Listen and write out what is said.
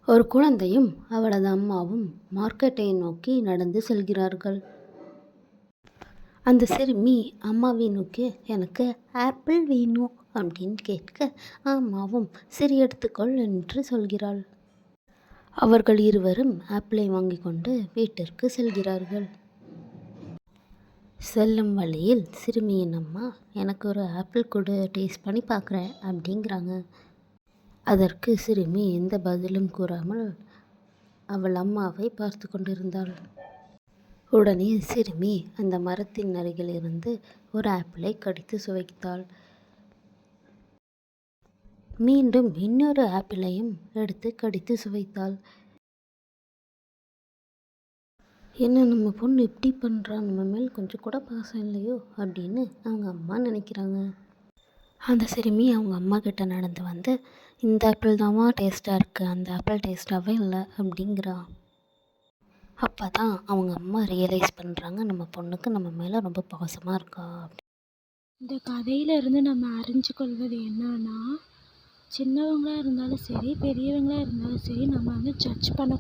ஒரு குழந்தையும் அவளது அம்மாவும் மார்க்கெட்டை நோக்கி நடந்து செல்கிறார்கள். அந்த சிறுமி அம்மாவை நோக்கி, எனக்கு ஆப்பிள் வேணும் அப்படின்னு கேட்க, அம்மாவும் சரி எடுத்துக்கொள் என்று சொல்கிறாள். அவர்கள் இருவரும் ஆப்பிளை வாங்கி கொண்டு வீட்டிற்கு செல்கிறார்கள். செல்லும் வழியில் சிறுமியின் அம்மா, எனக்கு ஒரு ஆப்பிள் கொடு, டேஸ்ட் பண்ணி பார்க்குறேன் அப்படிங்கிறாங்க. அதற்கு சிறுமி எந்த பதிலும் கூறாமல் அவள் அம்மாவை பார்த்து கொண்டிருந்தாள். உடனே சிறுமி அந்த மரத்தின் அருகில் இருந்து ஒரு ஆப்பிளை கடித்து சுவைத்தாள். மீண்டும் இன்னொரு ஆப்பிளையும் எடுத்து கடித்து சுவைத்தாள். என்ன நம்ம பொண்ணு இப்படி பண்ணுறா, நம்ம மேல் கொஞ்சம் கூட பாசம் இல்லையோ அப்படின்னு அவங்க அம்மா நினைக்கிறாங்க. அந்த சிறுமி அவங்க அம்மா கிட்ட நடந்து வந்து, இந்த ஆப்பிள் தான்மா டேஸ்ட்டாக இருக்குது, அந்த ஆப்பிள் டேஸ்ட்டாகவே இல்லை அப்படிங்கிறா. அப்போ தான் அவங்க அம்மா ரியலைஸ் பண்ணுறாங்க, நம்ம பொண்ணுக்கு நம்ம மேலே ரொம்ப பாசமாக இருக்கா. இந்த கதையிலேருந்து நம்ம அறிஞ்சு கொள்வது என்னன்னா, சின்னவங்களாக இருந்தாலும் சரி, பெரியவங்களாக இருந்தாலும் சரி, நம்ம ஜட்ஜ் பண்ண